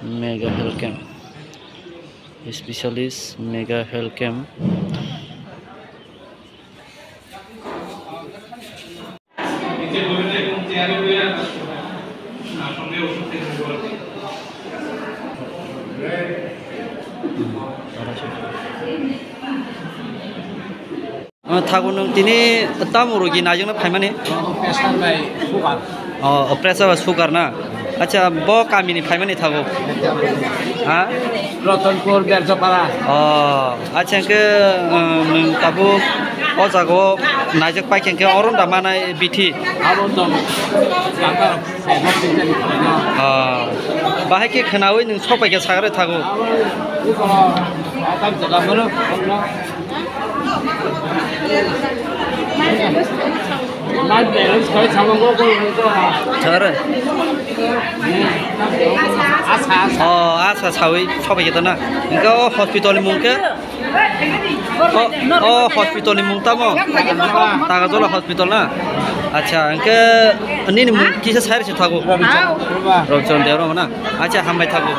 Mega Health Camp. Specialist Mega Health Camp. Thago nung tini tamu rogi najeng na phaimani. Pressure ba sugar na. Acha bo kami ni phaimani thago. Ha? Ratanpur Berjapara. Acha ke nung tabu o jago najek paiken ke oron da mana biti. Aron dam. Kantar bahai ke khenawi nung sopai ke sagare thago. Atam jaga mana? Life balance koi samang ko Chare. Asa sawi sopai kita na. Engko hospital mungke. Hospital mung tamo. Tagajola hospital na. Acha engke ani ni mung kisa sair se thago. Robjon dero na. Acha hambai thago.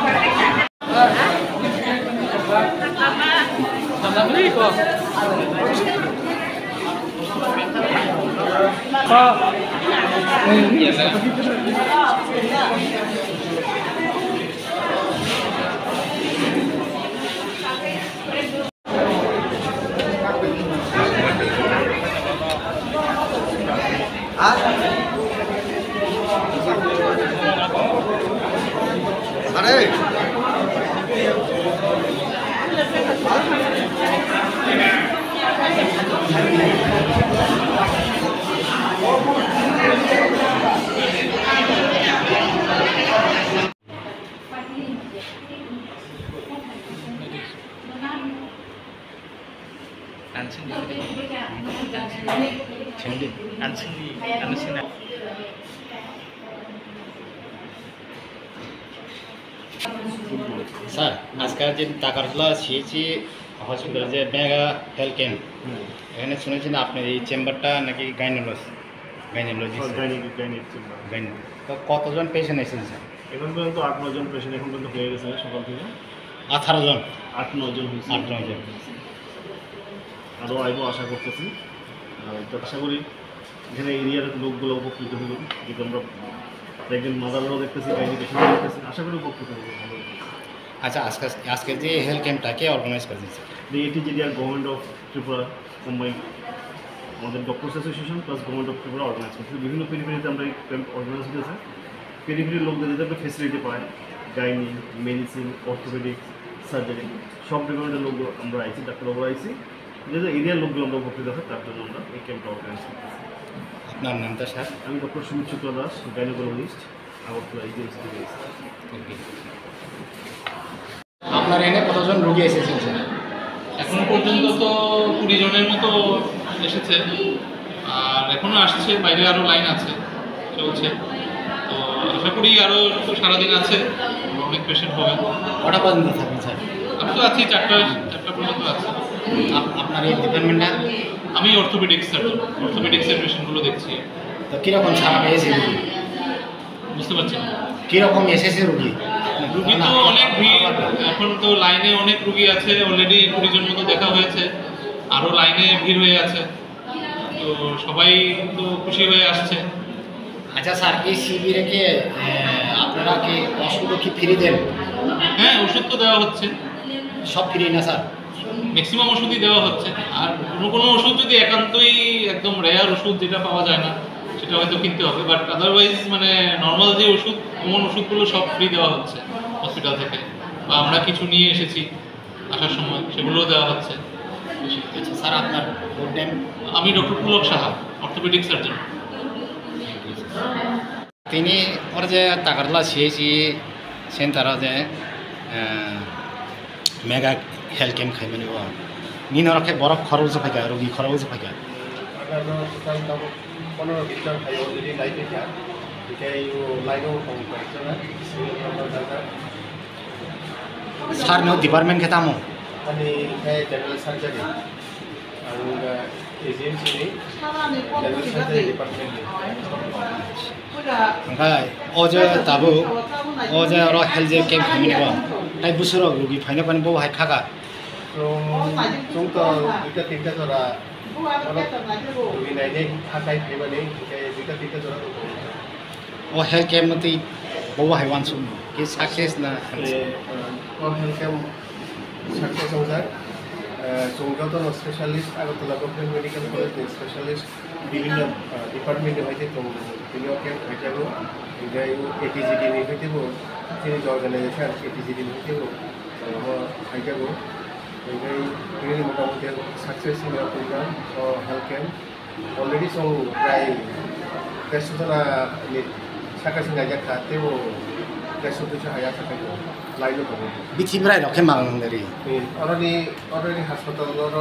Sir আজকাল যে টাকারগুলো সিএইচি hospital যে mega health camp এখানে শুনেছি না আপনার এই চেম্বারটা নাকি গাইনোলজি তো কতজন পেশেন্ট এসেছেন স্যার? এখন পর্যন্ত 8-9 জন পেশেন্ট এখন পর্যন্ত হয়ে গেছে সকাল থেকে 18 জন 8-9 জন হয়েছে 8-9 জন আরও আইবো আশা করতেছি তো আশা করি এখানে এরিয়ার লোকগুলো উপকৃত হইব যেহেতু আমরা প্রেগনেন্ট মাদাররাও দেখতেছি গাইনি পেশেন্টও দেখতেছি আশা করি উপকৃত হইব। আচ্ছা আজকে যে হেলথ ক্যাম্পটা কে অর্গানাইজ করেছে? এটি যেটি আর গভর্নমেন্ট অফ ত্রিপুরা মুম্বাই আমাদের doctors association plus government of Tripura organise করছে বিভিন্ন পেরিফেরিতে আমরা এই ক্যাম্প অর্গানাইজ হতেছে পেরিফেরির লোকদের যাতে একটা ফেসিলিটি পায় গাইনি মেডিসিন অর্থোপেডিক্স সার্জারি সব ডিপার্টমেন্টের লোক আমরা আইছি ডাক্তারবাবু আইছি যেহেতু এরিয়ার লোকগুলো আমরা উপকৃত হয় তার জন্য আমরা এই ক্যাম্পটা অর্গানাইজ করতেছি। আপনার নামটা স্যার? আমি doctor Sumit Shukla Das gynaecologist Agartala university থেকে এসেছি। আপনার এখানে কতজন রোগী এসেছেন স্যার? এখন পর্যন্ত তো 20 জনের মতো এসেছে আর এখনও আসছে, বাইরে আরও লাইন আছে চলছে, তো আশা করি আরও সারাদিন আছে, অনেক পেশেন্ট হবে। কটা পর্যন্ত থাকবেন স্যার? আমি তো আছি 4টা পর্যন্ত আছি। আপনার এই ডিপার্টমেন্টটা? আমি অর্থোপেডিক্স সার্জন, অর্থোপেডিক্সের পেশেন্টগুলো দেখছি। তো কীরকম সারা পেয়েছে রুগী? বুঝতে পারছেন কীরকম এসেছে রুগী? রুগী তো অনেক ভিড়, এখন তো লাইনে অনেক রুগী আছে, অলরেডি 20 জন মতো দেখা হয়েছে, আরও লাইনে ভিড় হয়ে আছে, তো সবাই তো খুশি হয়ে আসছে। আচ্ছা স্যার, এই শিবিরে কি আপনারা কি ওষুধও কি ফ্রি দেন? হ্যাঁ, ওষুধ তো দেওয়া হচ্ছে, সব ফ্রি না স্যার? ম্যাক্সিমাম ওষুধই দেওয়া হচ্ছে, আর কোনো ওষুধ যদি একান্তই একদম রেয়ার ওষুধ যেটা পাওয়া যায় না সেটা হয়তো কিনতে হবে, বাট আদারওয়াইজ মানে নর্মাল যে ওষুধ, কমন ওষুধগুলো সব ফ্রি দেওয়া হচ্ছে হসপিটাল থেকে, বা আমরা কিছু নিয়ে এসেছি আসার সময় সেগুলোও দেওয়া হচ্ছে। আচ্ছা স্যার, আপনার ফুল টাইম? আমি doctor Pulak Saha, orthopaedic surgeon. তিনি ওর যে টাকারলা সিএইচি সেন্টার যে মেগা হেলথ ক্যাম্প খাইবেন নিন রক্ষে বরফ খরচ ফাইকা রোগী খরচ ফাইকা 15 দিন খাইব যদি লাইফে যায় তেতিয়া এই লাইনও কম করছে না স্যার নো ডিপার্টমেন্ট খেতামো মানে জেনারেল সার্জারি আর এজিএমসি জেনারেল সার্জারি ডিপার্টমেন্ট ओमफ्राय अजे दाबो अजे र हेल्थ केम्प खालामनांगौ ताइ बोसोराव रुगि फायनो पानि बावहाय थागा जोंथ' दुइटा तिनटा जरा लुगैनायनि थाखाय फैबानै दुइटा तिनटा जरा अ हेल्थ केम्प मते बावहाय वानसुम के साक्सेस ना हेल्थ केम्प साक्सेस जाबाय जोंथ' स्पेशलिस्ट आगरतला गभर्नमेंट मेडिकल कलेजनि स्पेशलिस्ट বিভিন্ন ডিপার্টমেন্টে হইতে তো তিনি কেম্প হইতেও ওই এটিজিডি নি হইতেও তিনি অর্গানাইজেশন এটিজিডি নি হইতেও হইতেও ওই তিনি মোটামুটি success in program health camp already সং প্রায় 150 जना সাকাশি গাজা খাতেও 150 হাজার টাকা লাইনো পাবো बिथिफ्राय रखे मांगदरि अलरेडि हास्पातालर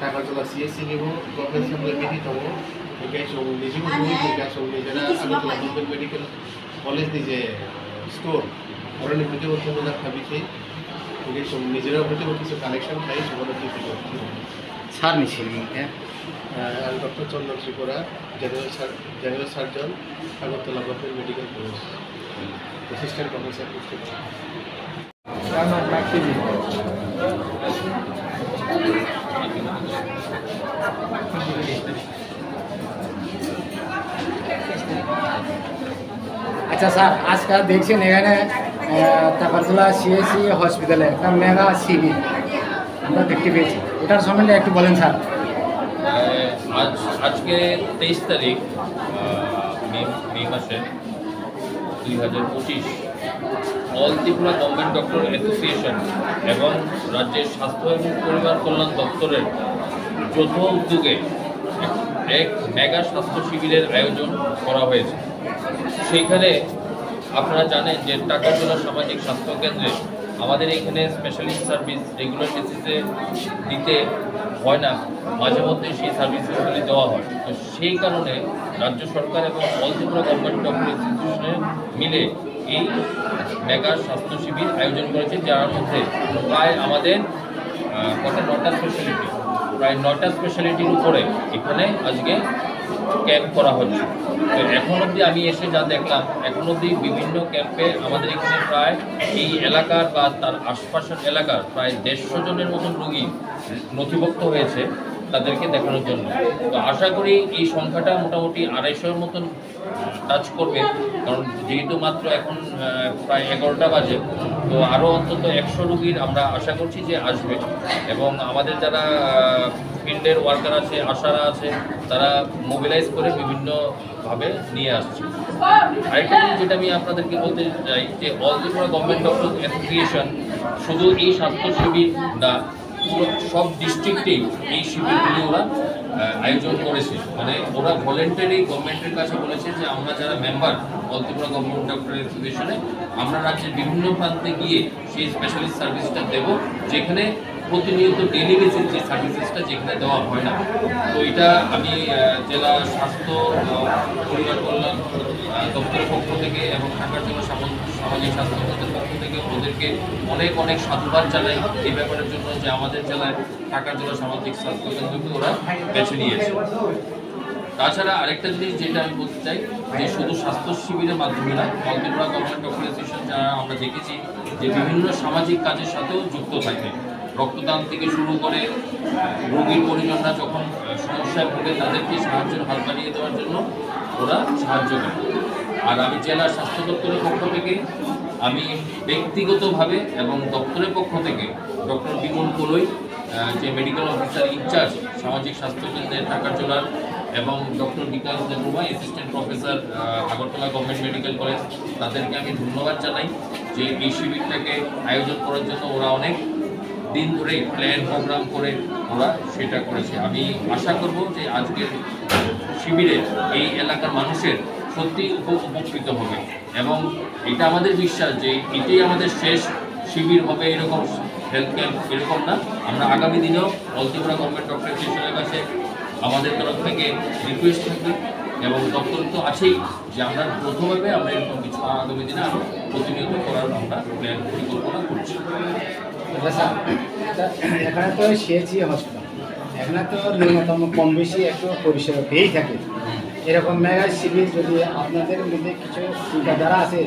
नागारजुला CSC निबो गभर्नमेंट साप्लिमेन्टारि दङ ओमफ्राय जों निजेबो जोंनि जों निजेरा आगरतला गभर्नमेंट मेडिकल कलेजनि जे स्टोर अलरेडि हयতো मोजां खाबिसै ओमफ्राय जों निजेरा हयতো কিছু कालेक्शन थायो जोंनो दिफिगौ सारनि सिम आं doctor Chandan Tripura general surgeon Agartala government medical college assistant professor আচ্ছা স্যার আজকাল দেখছেন এখানে টাকারতলা সিএসসি হসপিটালে একটা মেগা শিবির আমরা দেখতে পেয়েছি ওটার সম্বন্ধে একটু বলেন স্যার। আজকে 23 তারিখ মে মাসের 2025 all Tripura government doctor association এবং রাজ্যের স্বাস্থ্য এবং পরিবার কল্যাণ দপ্তরের যৌথ উদ্যোগে এক মেগা স্বাস্থ্য শিবিরের আয়োজন করা হয়েছে। সেইখানে আপনারা জানেন যে টাকারতলা সামাজিক স্বাস্থ্য কেন্দ্রে আমাদের এখানে স্পেশালিস্ট সার্ভিস রেগুলার বেসিসে দিতে হয় না, মাঝে মধ্যে সেই সার্ভিসগুলি দেওয়া হয়। তো সেই কারণে রাজ্য সরকার এবং অল ত্রিপুরা গভর্নমেন্ট ডক্টর ইনস্টিটিউশনে মিলে এই মেগা স্বাস্থ্য শিবির আয়োজন করেছে, যার মধ্যে প্রায় আমাদের কত 9টা স্পেশালিটি, প্রায় 9টা স্পেশালিটির উপরে এখানে আজকে ক্যাম্প করা হচ্ছে। তো এখন অবধি আমি এসে যা দেখলাম, এখন অবধি বিভিন্ন ক্যাম্পে আমাদের এখানে প্রায় এই এলাকার বা তার আশপাশের এলাকার প্রায় 150 জনের মতন রোগী নথিভুক্ত হয়েছে তাদেরকে দেখানোর জন্য। তো আশা করি এই সংখ্যাটা মোটামুটি 250-এর মতন টাচ করবে, কারণ যেহেতু মাত্র এখন প্রায় 11টা বাজে, তো আরও অন্তত 100 রোগীর আমরা আশা করছি যে আসবে। এবং আমাদের যারা ফিল্ডের ওয়ার্কার আছে, আশারা আছে, তারা মোবিলাইজ করে বিভিন্নভাবে নিয়ে আসছে। আরেকটা জিনিস যেটা আমি আপনাদেরকে বলতে চাই যে all Tripura government doctor association শুধু এই স্বাস্থ্য শিবির না, সব ডিস্ট্রিক্টেই এই শিবিরগুলি ওরা আয়োজন করেছে। মানে ওরা ভলেন্টারি গভর্নমেন্টের কাছে বলেছে যে আমরা যারা member all Tripura government doctor অ্যাসোসিয়েশনে, আমরা রাজ্যের বিভিন্ন প্রান্তে গিয়ে সেই স্পেশালিস্ট সার্ভিসটা দেব, যেখানে প্রতিনিয়ত ডেলি বেসিস যে সার্ভিসেসটা যেখানে দেওয়া হয় না। তো এটা আমি জেলা স্বাস্থ্য পরিবার কল্যাণ দপ্তরের পক্ষ থেকে এবং ঢাকার জন্য সামাজিক স্বাস্থ্য কেন্দ্রের পক্ষ থেকে ওদেরকে অনেক অনেক সাধুবাদ জানাই এই ব্যাপারের জন্য, যে আমাদের জেলায় ঢাকার জন্য সামাজিক স্বাস্থ্য কেন্দ্রকে ওরা বেছে নিয়েছে। তাছাড়া আরেকটা জিনিস যেটা আমি বলতে চাই যে শুধু স্বাস্থ্য শিবিরের মাধ্যমে না, all Tripura government doctor association যারা আমরা দেখেছি যে বিভিন্ন সামাজিক কাজের সাথেও যুক্ত থাকে। রক্তদান থেকে শুরু করে রোগীর পরিজনরা যখন সমস্যায় ভোগে তাদেরকে সাহায্যের হাত বাড়িয়ে দেওয়ার জন্য ওরা সাহায্য করে। আর আমি জেলা স্বাস্থ্য দপ্তরের পক্ষ থেকে আমি ব্যক্তিগতভাবে এবং দপ্তরের পক্ষ থেকে ডক্টর বিমল কোলই, যে মেডিকেল অফিসার ইনচার্জ সামাজিক স্বাস্থ্য কেন্দ্রের ঢাকার জেলার, এবং doctor Bikash Debbarma assistant professor Agartala government medical college, তাদেরকে আমি ধন্যবাদ জানাই যে এই শিবিরটাকে আয়োজন করার জন্য ওরা অনেক দিন ধরে প্ল্যান প্রোগ্রাম করে ওরা সেটা করেছে। আমি আশা করব যে আজকের শিবিরে এই এলাকার মানুষের সত্যি উপকৃত হবে, এবং এটা আমাদের বিশ্বাস যে এটাই আমাদের শেষ শিবির হবে এরকম হেলথ ক্যাম্প, এরকম না। আমরা আগামী দিনেও অল ত্রিপুরা গভর্নমেন্ট ডক্টর অ্যাসোসিয়েশনের কাছে আমাদের তরফ থেকে রিকোয়েস্ট থাকবে, এবং দপ্তর তো আছেই যে আমরা প্রথমভাবে আমরা এরকম কিছু আগামী দিনে আরও প্রতিনিয়ত করার আমরা প্ল্যান পরিকল্পনা করছি। স্যার এখানে তো সিএসসি হসপিটাল, এখানে তো ন্যূনতম কম বেশি একটু পরিষেবা পেয়েই থাকে। এরকম মেগা শিবির যদি আপনাদের মধ্যে কিছু চিন্তাধারা আছে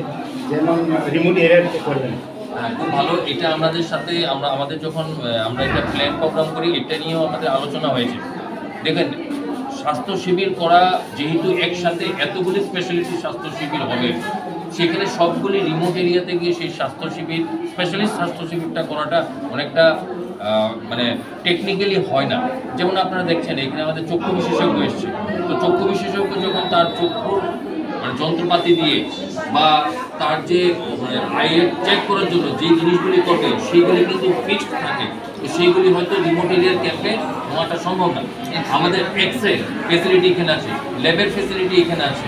যেমন রিমোট এরিয়াতে করবেন। হ্যাঁ, খুব ভালো। এটা আমাদের সাথে আমাদের যখন আমরা একটা প্ল্যান প্রোগ্রাম করি, এটা নিয়েও আমাদের আলোচনা হয়েছে। দেখেন, স্বাস্থ্য শিবির করা যেহেতু একসাথে এতগুলি স্পেশালিটি স্বাস্থ্য শিবির হবে, সেখানে সবগুলি রিমোট এরিয়াতে গিয়ে সেই স্বাস্থ্য শিবির স্পেশালিস্ট স্বাস্থ্য শিবিরটা করাটা অনেকটা মানে টেকনিক্যালি হয় না। যেমন আপনারা দেখছেন এখানে আমাদের চক্ষু বিশেষজ্ঞ এসছে, তো চক্ষু বিশেষজ্ঞ যখন তার চক্ষুর মানে যন্ত্রপাতি দিয়ে বা তার যে আইয়ের চেক করার জন্য যে জিনিসগুলি করবে সেইগুলি কিন্তু ফিক্সড থাকে, তো সেইগুলি হয়তো রিমোট এরিয়ার ক্যাম্পে হওয়াটা সম্ভব না। আমাদের এক্সরে ফেসিলিটি এখানে আছে, ল্যাবের ফেসিলিটি এখানে আছে,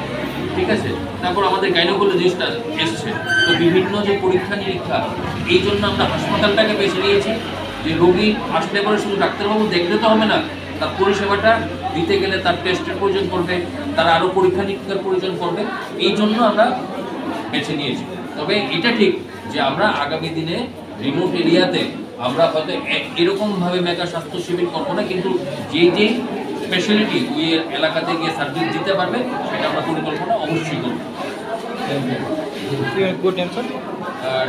ঠিক আছে। তারপর আমাদের গাইনোকোলজিস্টটা এসছে, তো বিভিন্ন যে পরীক্ষা নিরীক্ষা, এই জন্য আমরা হাসপাতালটাকে বেছে নিয়েছি যে রোগী আসলে পরে শুধু ডাক্তারবাবু দেখলে তো হবে না, তার পরিষেবাটা দিতে গেলে তার টেস্টের প্রয়োজন পড়বে, তার আরও পরীক্ষা নিরীক্ষার প্রয়োজন পড়বে, এই জন্য আমরা বেছে নিয়েছি। তবে এটা ঠিক যে আমরা আগামী দিনে রিমোট এরিয়াতে আমরা হয়তো এরকমভাবে মেগা স্বাস্থ্য শিবির করবো না, কিন্তু যে স্পেশালিটি ওই এলাকাতে গিয়ে সার্ভিস দিতে পারবে সেটা আমরা পরিকল্পনা অবশ্যই করব।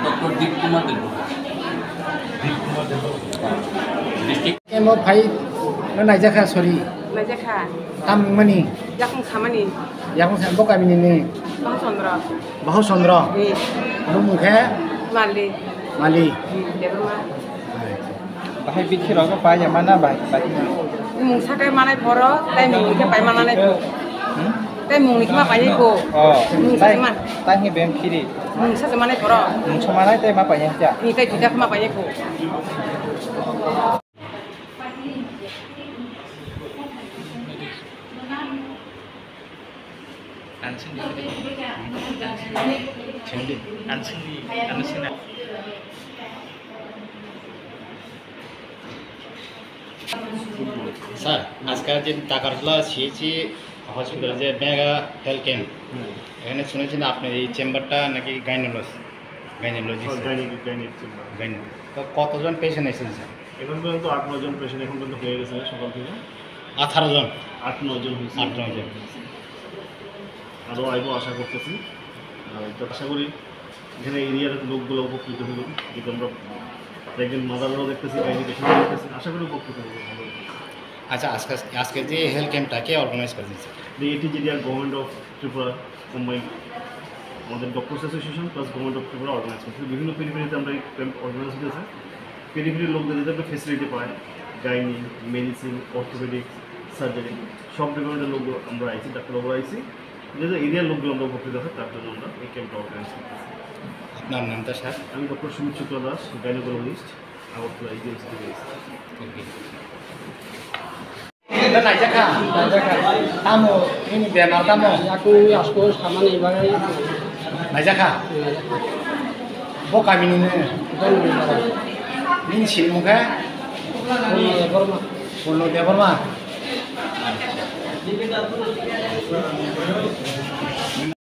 ডক্টর দীপ কুমার দেব, ডিস্ট্রিক্ট কেমো ভাই নাইজাখা sorry Najakha, তামমানি Yakung Samani, ইয়াকুং সাম্বো Kaminey নে Bang Chandra, বাহু চন্দ্র মুখে Mali, মালি Debrma, Bahay bithi rogo pa mana bahay bahay. Mungsaka Manai Poro, Tai Mungka Pai Manai Po, Tai Mungka Pai Ko, Tai hi bem kiri. Mungsaka Manai Poro, Mungsamana tai ma pa ya ja. Ni Tai Tidak Ma Pai Ko. Sir আজকাল যে টাকারতলা সিএইচি hospital যে mega health camp, এখানে শুনেছি না আপনার এই চেম্বারটা নাকি গাইনোলজি তো কতজন পেশেন্ট এসেছেন স্যার? এখন পর্যন্ত 8-9 জন পেশেন্ট এখন পর্যন্ত হয়ে গেছে সকাল থেকে। 18 জন, 8-9 জন হয়েছে। 8-9 জন। আরও আইবো আশা করতেছি। তো আশা করি এখানে এরিয়ার লোকগুলো উপকৃত হইব, যেহেতু আমরা প্রেগনেন্ট মাদাররাও দেখতেছি, গাইনি পেশেন্টও দেখতেছি, আশা করি উপকৃত হইব। আচ্ছা, আজকে যে হেলথ ক্যাম্পটা কে অর্গানাইজ করে দিচ্ছে? এটি যেটি গভর্নমেন্ট অফ ত্রিপুরা কম্বাইন আমাদের doctors association plus government of Tripura organise করছে। বিভিন্ন পেরিফেরিতে আমরা এই ক্যাম্প অর্গানাইজ করেছে। পেরিফেরির লোকদের যাতে একটা ফেসিলিটি পায়, গাইনি, মেডিসিন, অর্থোপেডিক্স, সার্জারি, সব ডিপার্টমেন্টের লোকগুলো আমরা আইছি, ডাক্তারবাবুরা আইছি, যেহেতু এরিয়ার লোকগুলো আমরা উপকৃত হয় তার জন্য আমরা এই ক্যাম্পটা অর্গানাইজ করতেছি। আপনার নামটা স্যার? আমি ডক্টর সুমিত শুক্ল দাস, গাইনোকোলজিস্ট, আগরতলা ইউনিভার্সিটি থেকে এসেছি। নাইজাখা তামো ini বেমার তামো Aku asko samani bagai. নাইজাখা বো কামিনি নে নিন ছিল মুখে পূর্ণ দেবর্মা